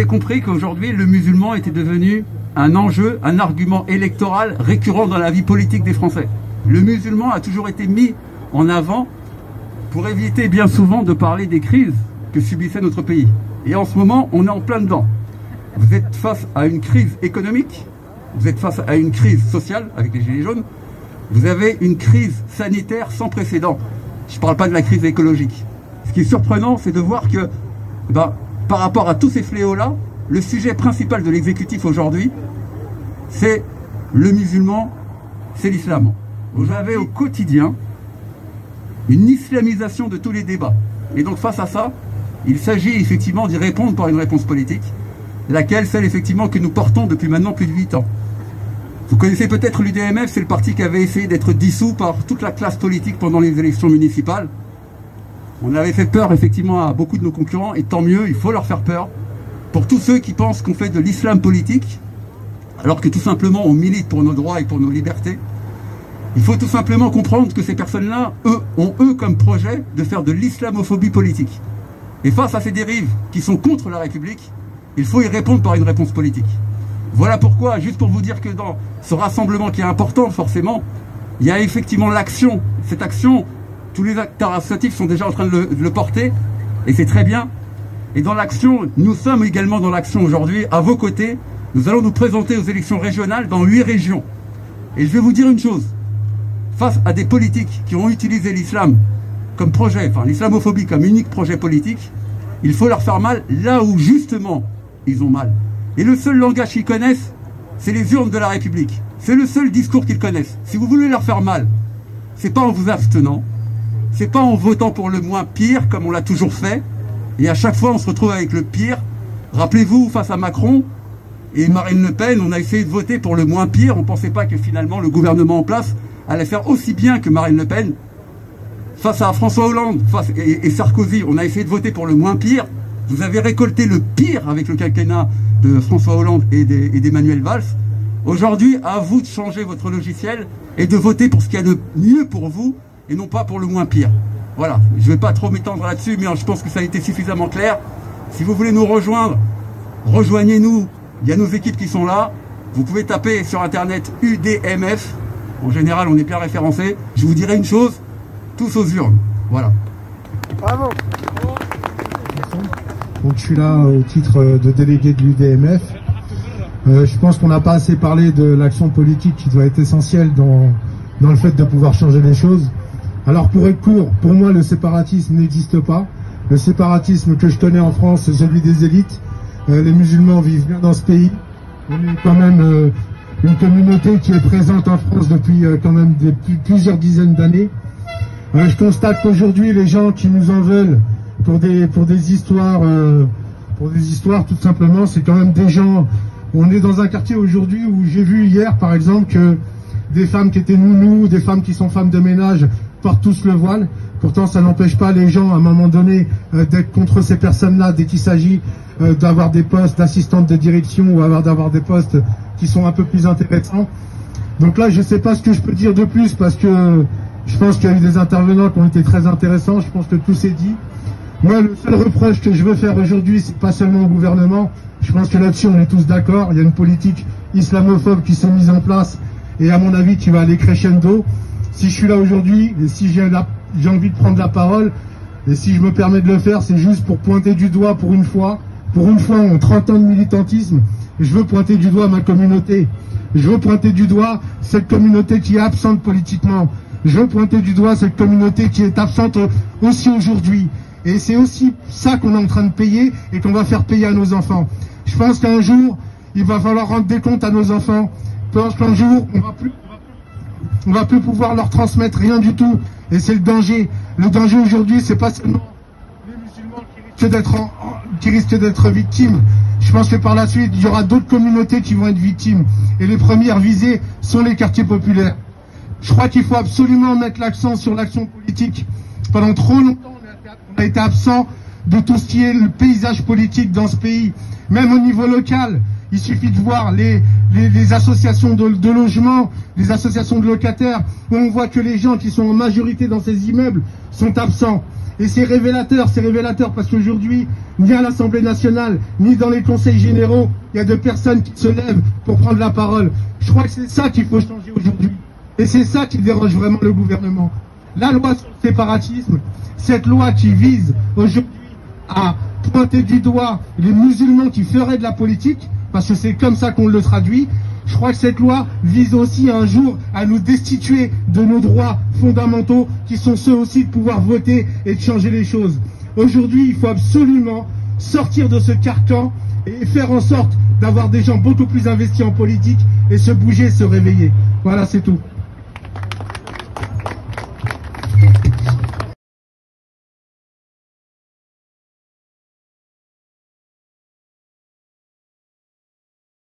avez compris qu'aujourd'hui, le musulman était devenu un enjeu, un argument électoral récurrent dans la vie politique des Français. Le musulman a toujours été mis en avant pour éviter bien souvent de parler des crises que subissait notre pays. Et en ce moment, on est en plein dedans. Vous êtes face à une crise économique, vous êtes face à une crise sociale avec les Gilets jaunes, vous avez une crise sanitaire sans précédent. Je ne parle pas de la crise écologique. Ce qui est surprenant, c'est de voir que par rapport à tous ces fléaux-là, le sujet principal de l'exécutif aujourd'hui, c'est le musulman, c'est l'islam. Vous avez au quotidien une islamisation de tous les débats. Et donc face à ça, il s'agit effectivement d'y répondre par une réponse politique, laquelle, celle effectivement que nous portons depuis maintenant plus de 8 ans. Vous connaissez peut-être l'UDMF, c'est le parti qui avait essayé d'être dissous par toute la classe politique pendant les élections municipales. On avait fait peur effectivement à beaucoup de nos concurrents, et tant mieux, il faut leur faire peur. Pour tous ceux qui pensent qu'on fait de l'islam politique, alors que tout simplement on milite pour nos droits et pour nos libertés, il faut tout simplement comprendre que ces personnes-là, ont comme projet de faire de l'islamophobie politique. Et face à ces dérives qui sont contre la République, il faut y répondre par une réponse politique. Voilà pourquoi, juste pour vous dire que dans ce rassemblement qui est important forcément, il y a effectivement l'action. Cette action, tous les acteurs associatifs sont déjà en train de le porter, et c'est très bien. Et dans l'action, nous sommes également dans l'action aujourd'hui, à vos côtés. Nous allons nous présenter aux élections régionales dans 8 régions. Et je vais vous dire une chose, face à des politiques qui ont utilisé l'islam comme projet, enfin l'islamophobie comme unique projet politique, il faut leur faire mal là où justement ils ont mal. Et le seul langage qu'ils connaissent, c'est les urnes de la République. C'est le seul discours qu'ils connaissent. Si vous voulez leur faire mal, c'est pas en vous abstenant, c'est pas en votant pour le moins pire, comme on l'a toujours fait, et à chaque fois on se retrouve avec le pire. Rappelez-vous, face à Macron et Marine Le Pen, on a essayé de voter pour le moins pire, on pensait pas que finalement le gouvernement en place allait faire aussi bien que Marine Le Pen. Face à François Hollande et Sarkozy, on a essayé de voter pour le moins pire. Vous avez récolté le pire avec le quinquennat de François Hollande et d'Emmanuel Valls. Aujourd'hui, à vous de changer votre logiciel et de voter pour ce qu'il y a de mieux pour vous et non pas pour le moins pire. Voilà, je ne vais pas trop m'étendre là-dessus, mais je pense que ça a été suffisamment clair. Si vous voulez nous rejoindre, rejoignez-nous. Il y a nos équipes qui sont là. Vous pouvez taper sur Internet UDMF. En général, on est bien référencé. Je vous dirai une chose, tous aux urnes. Voilà. Bravo. Donc je suis là au titre de délégué de l'UDMF. Je pense qu'on n'a pas assez parlé de l'action politique qui doit être essentielle dans le fait de pouvoir changer les choses. Alors pour être court, pour moi le séparatisme n'existe pas. Le séparatisme que je connais en France, c'est celui des élites. Les musulmans vivent bien dans ce pays. On est quand même une communauté qui est présente en France depuis quand même plusieurs dizaines d'années. Je constate qu'aujourd'hui les gens qui nous en veulent pour des histoires tout simplement, c'est quand même des gens. On est dans un quartier aujourd'hui où j'ai vu hier par exemple que des femmes qui étaient nounous, des femmes qui sont femmes de ménage portent tous le voile. Pourtant ça n'empêche pas les gens à un moment donné d'être contre ces personnes-là dès qu'il s'agit d'avoir des postes d'assistante de direction ou d'avoir des postes qui sont un peu plus intéressants. Donc là je ne sais pas ce que je peux dire de plus parce que je pense qu'il y a eu des intervenants qui ont été très intéressants, je pense que tout s'est dit. Moi, le seul reproche que je veux faire aujourd'hui, c'est pas seulement au gouvernement. Je pense que là-dessus, on est tous d'accord. Il y a une politique islamophobe qui s'est mise en place et à mon avis, qui va aller crescendo. Si je suis là aujourd'hui et si j'ai envie de prendre la parole et si je me permets de le faire, c'est juste pour pointer du doigt pour une fois en 30 ans de militantisme, je veux pointer du doigt ma communauté. Je veux pointer du doigt cette communauté qui est absente politiquement. Je veux pointer du doigt cette communauté qui est absente aussi aujourd'hui. Et c'est aussi ça qu'on est en train de payer et qu'on va faire payer à nos enfants. Je pense qu'un jour, il va falloir rendre des comptes à nos enfants. Je pense qu'un jour, on va plus pouvoir leur transmettre rien du tout. Et c'est le danger. Le danger aujourd'hui, c'est pas seulement les musulmans qui risquent d'être victimes. Je pense que par la suite, il y aura d'autres communautés qui vont être victimes. Et les premières visées sont les quartiers populaires. Je crois qu'il faut absolument mettre l'accent sur l'action politique. Pendant trop longtemps, on a été absent de tout ce qui est le paysage politique dans ce pays. Même au niveau local, il suffit de voir les les associations de logement, les associations de locataires, où on voit que les gens qui sont en majorité dans ces immeubles sont absents. Et c'est révélateur parce qu'aujourd'hui, ni à l'Assemblée nationale, ni dans les conseils généraux, il y a de personnes qui se lèvent pour prendre la parole. Je crois que c'est ça qu'il faut changer aujourd'hui. Et c'est ça qui dérange vraiment le gouvernement. La loi sur le séparatisme, cette loi qui vise aujourd'hui à pointer du doigt les musulmans qui feraient de la politique, parce que c'est comme ça qu'on le traduit. Je crois que cette loi vise aussi un jour à nous destituer de nos droits fondamentaux, qui sont ceux aussi de pouvoir voter et de changer les choses. Aujourd'hui, il faut absolument sortir de ce carcan et faire en sorte d'avoir des gens beaucoup plus investis en politique et se bouger, se réveiller. Voilà, c'est tout.